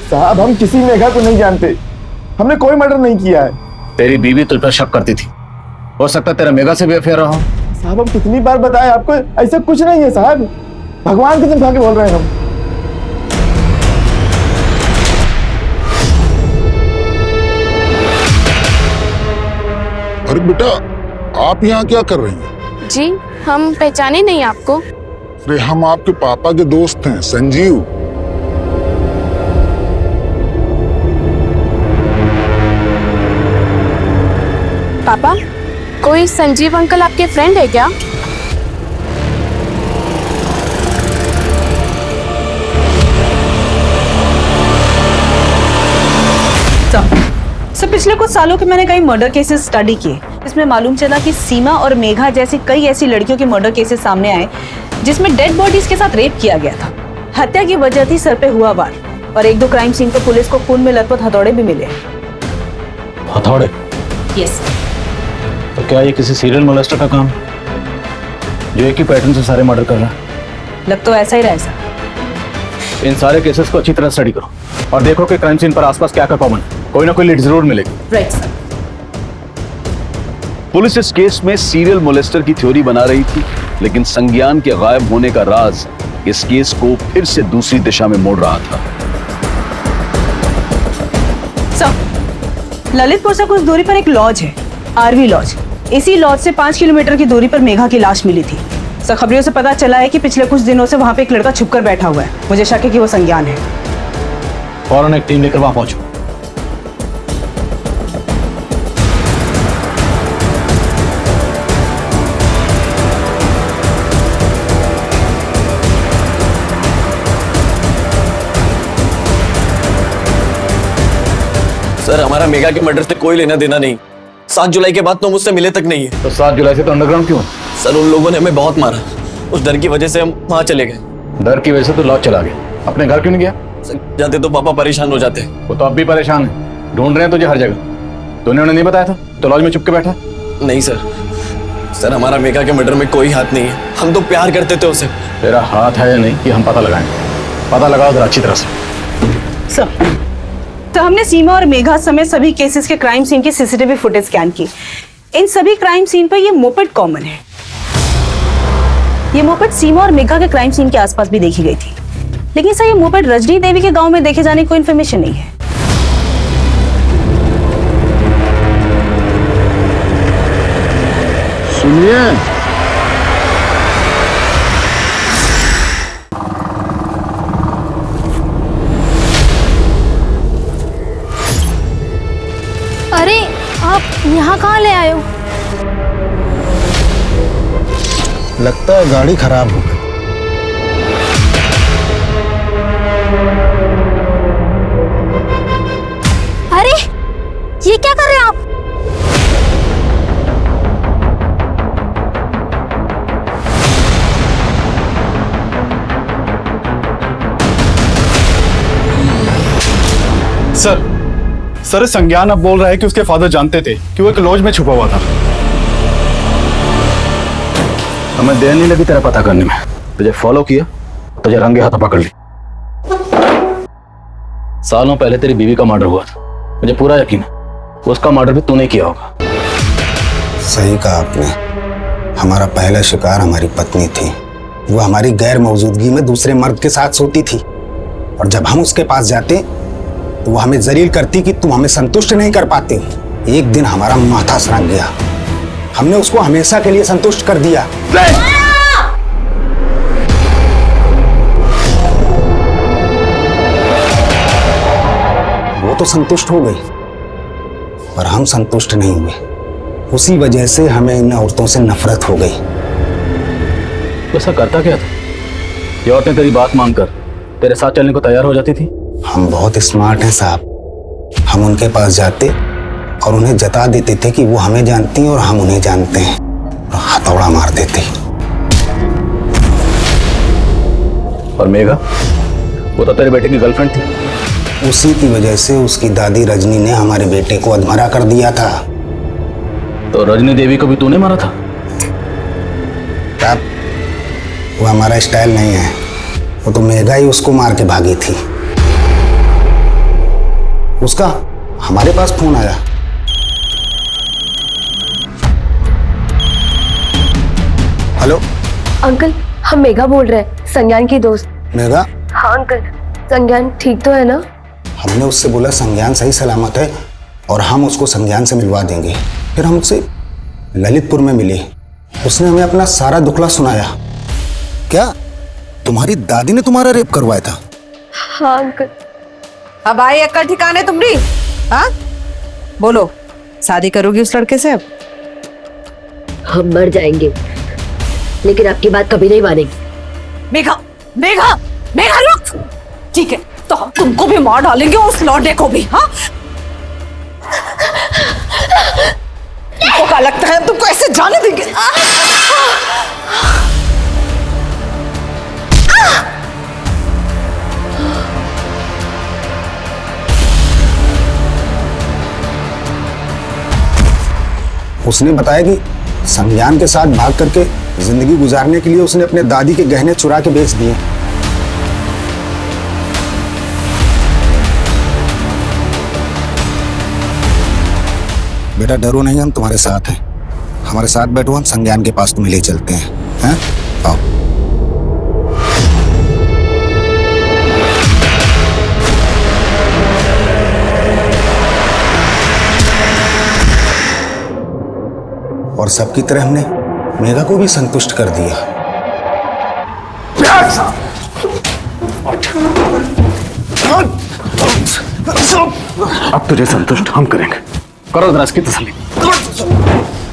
[SPEAKER 14] साहब हम किसी मेघा को नहीं जानते, हमने कोई मर्डर नहीं किया है।
[SPEAKER 9] तेरी बीवी तुझ पर शक करती थी, हो सकता है तेरा मेघा से भी अफेयर रहा हो।
[SPEAKER 14] साहब हम कितनी बार बताएं आपको, ऐसा कुछ नहीं है साहब, भगवान की कसम खा के बोल रहे हैं हम।
[SPEAKER 1] अरे बेटा आप यहाँ क्या कर रही हैं?
[SPEAKER 5] जी
[SPEAKER 19] हम पहचाने नहीं आपको।
[SPEAKER 1] अरे हम आपके पापा के दोस्त हैं, संजीव।
[SPEAKER 19] पापा, कोई संजीव अंकल आपके फ्रेंड है क्या?
[SPEAKER 16] सर पिछले कुछ सालों के मैंने कई मर्डर केसेस स्टडी किए। इसमें मालूम चला कि सीमा और मेघा जैसी कई ऐसी लड़कियों के मर्डर केसेस सामने आए जिसमें डेड बॉडीज के साथ रेप किया गया था। हत्या की वजह थी सर पे हुआ वार, और 1-2 क्राइम सीन पर पुलिस को खून में लथपथ हथौड़े भी मिले।
[SPEAKER 9] हथौड़े?
[SPEAKER 16] यस।
[SPEAKER 9] तो क्या ये किसी सीरियल मोलेस्टर का काम जो एक ही पैटर्न से सारे मर्डर कर रहा है?
[SPEAKER 16] लग तो ऐसा ही रहा है सर।
[SPEAKER 9] इन सारे केसेस को अच्छी तरह स्टडी करो और देखो कि क्राइम सीन पर आसपास क्या क्या कॉमन है। कोई ना कोई लीड जरूर मिलेगी।
[SPEAKER 16] Right sir.
[SPEAKER 13] पुलिस इस केस में सीरियल मोलेस्टर की थ्योरी बना रही थी, लेकिन संज्ञान के गायब होने का राज इस केस को फिर से दूसरी दिशा में मोड़ रहा था।
[SPEAKER 16] सर, ललितपुर से कुछ दूरी पर एक लॉज है, आरवी लॉज। इसी लॉज से 5 किलोमीटर की दूरी पर मेघा की लाश मिली थी। सर, खबरियों से पता चला है कि पिछले कुछ दिनों से वहां पे एक लड़का छुपकर बैठा हुआ है। मुझे शक है कि वो संज्ञान है।
[SPEAKER 9] फौरन एक टीम लेकर वहां पहुंचो।
[SPEAKER 20] सर, हमारा मेघा के मर्डर से कोई लेना देना नहीं। 7 जुलाई के बाद तो मुझसे मिले तक नहीं है।
[SPEAKER 9] तो 7 जुलाई से तो अंडरग्राउंड क्यों?
[SPEAKER 20] सर, उन लोगों ने हमें बहुत मारा। उस डर की वजह से हम वहां चले गए।
[SPEAKER 9] डर की वजह से तो लॉज चला गया। अपने घर क्यों नहीं गया?
[SPEAKER 20] जाते तो पापा परेशान हो जाते।
[SPEAKER 9] वो तो अब भी परेशान है, ढूंढ रहे हैं तुझे हर जगह। तूने उन्हें नहीं बताया था तो लॉज में चुप के बैठा?
[SPEAKER 20] नहीं सर, हमारा मेघा के मर्डर में कोई हाथ नहीं है। हम तो प्यार करते थे उसे।
[SPEAKER 9] तेरा हाथ है या नहीं ये हम पता लगाएंगे। पता लगाओ जरा अच्छी तरह से।
[SPEAKER 16] सर, तो हमने सीमा और मेघा समेत सभी केसेस के क्राइम सीन की सीसीटीवी फुटेज स्कैन की। इन सभी क्राइम सीन पर ये मोपेड कॉमन है। ये मोपेड सीमा और मेघा के क्राइम सीन के आसपास भी देखी गई थी, लेकिन सर ये मोपेड रजनी देवी के गांव में देखे जाने की कोई इन्फॉर्मेशन नहीं है।
[SPEAKER 1] सुनिए,
[SPEAKER 19] अरे, आप यहाँ कहाँ ले आए हो?
[SPEAKER 17] लगता है गाड़ी खराब हो गई।
[SPEAKER 19] अरे, ये क्या कर रहे हैं आप?
[SPEAKER 10] सर, संज्ञान अब बोल रहा है कि उसके फादर जानते थे कि वो एक लॉज में छुपा हुआ था।
[SPEAKER 9] हमें देर नहीं लगी तेरा पता करने में। तुझे फॉलो किया, तुझे रंगे हाथ पकड़ ली। सालों पहले तेरी बीवी का मर्डर हुआ था, मुझे पूरा यकीन है उसका मर्डर भी तूने किया होगा।
[SPEAKER 17] सही कहा आपने। हमारा पहला शिकार हमारी पत्नी थी। वो हमारी गैर मौजूदगी में दूसरे मर्द के साथ सोती थी, और जब हम उसके पास जाते तो वो हमें जलील करती कि तुम हमें संतुष्ट नहीं कर पाते। एक दिन हमारा माथा सनक गया। हमने उसको हमेशा के लिए संतुष्ट कर दिया। वो तो संतुष्ट हो गई, पर हम संतुष्ट नहीं हुए। उसी वजह से हमें इन औरतों से नफरत हो गई।
[SPEAKER 9] ऐसा करता क्या था? ये औरतें तेरी बात मानकर तेरे साथ चलने को तैयार हो जाती थी?
[SPEAKER 17] हम बहुत स्मार्ट हैं साहब। हम उनके पास जाते और उन्हें जता देते थे कि वो हमें जानती हैं और हम उन्हें जानते हैं, और हथौड़ा मार देते।
[SPEAKER 9] और मेघा, वो तो तेरे बेटे की गर्लफ्रेंड थी।
[SPEAKER 17] उसी की वजह से उसकी दादी रजनी ने हमारे बेटे को अधमरा कर दिया था।
[SPEAKER 9] तो रजनी देवी को भी तूने मारा था?
[SPEAKER 17] तब वो हमारा स्टाइल नहीं है। वो तो मेघा ही उसको मार के भागी थी। उसका हमारे पास फोन आया। हेलो
[SPEAKER 21] अंकल, हम मेघा बोल रहे हैं, संज्ञान की दोस्त।
[SPEAKER 17] मेघा?
[SPEAKER 21] हाँ अंकल, संज्ञान ठीक तो है ना?
[SPEAKER 17] हमने उससे बोला संज्ञान सही सलामत है और हम उसको संज्ञान से मिलवा देंगे। फिर हम उससे ललितपुर में मिले। उसने हमें अपना सारा दुखला सुनाया। क्या तुम्हारी दादी ने तुम्हारा रेप करवाया था?
[SPEAKER 21] हाँ अंकल।
[SPEAKER 2] अब आई अक्ल ठिकाने तुम्हारी? हाँ बोलो, शादी करोगी उस लड़के से? अब
[SPEAKER 21] हम मर जाएंगे लेकिन आपकी बात कभी नहीं मानेंगे।
[SPEAKER 2] मेघा मेघा मेघा रुक। ठीक है तो हम तुमको भी मार डालेंगे और उस लौंडे को भी। हाँ तुमको क्या लगता है तुमको ऐसे जाने देंगे?
[SPEAKER 17] उसने बताया कि संज्ञान के साथ भाग करके जिंदगी गुजारने के लिए उसने अपने दादी के गहने चुरा के बेच दिए। बेटा डरो नहीं, हम तुम्हारे साथ हैं। हमारे साथ बैठो, हम संज्ञान के पास तुम्हें ले चलते हैं। हैं? आओ। और सबकी तरह हमने मेघा को भी संतुष्ट कर दिया।
[SPEAKER 13] अब तुझे संतुष्ट हम करेंगे। करो जरा इसकी तसल्ली।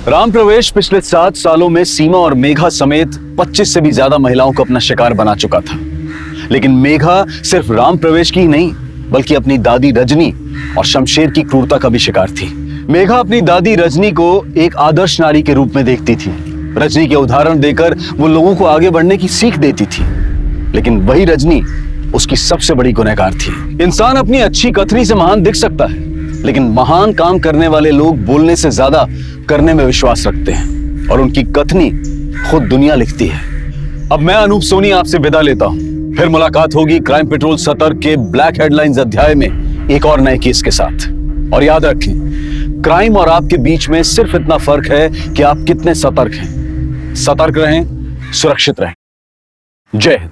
[SPEAKER 13] राम प्रवेश पिछले 7 सालों में सीमा और मेघा समेत 25 से भी ज्यादा महिलाओं को अपना शिकार बना चुका था। लेकिन मेघा सिर्फ राम प्रवेश की ही नहीं बल्कि अपनी दादी रजनी और शमशेर की क्रूरता का भी शिकार थी। मेघा अपनी दादी रजनी को एक आदर्श नारी के रूप में देखती थी। रजनी के उदाहरण देकर वो लोगों को आगे बढ़ने की सीख देती थी। लेकिन वही रजनी उसकी सबसे बड़ी गुनहगार थी। इंसान अपनी अच्छी कथनी से महान दिख सकता है, लेकिन महान काम करने वाले लोग बोलने से ज्यादा करने में विश्वास रखते हैं और उनकी कथनी खुद दुनिया लिखती है। अब मैं अनूप सोनी आपसे विदा लेता हूं। फिर मुलाकात होगी क्राइम पेट्रोल सतर्क के ब्लैक हेडलाइंस अध्याय में एक और नए केस के साथ। और याद रखें, क्राइम और आपके बीच में सिर्फ इतना फर्क है कि आप कितने सतर्क हैं। सतर्क रहें, सुरक्षित रहें। जय हिंद।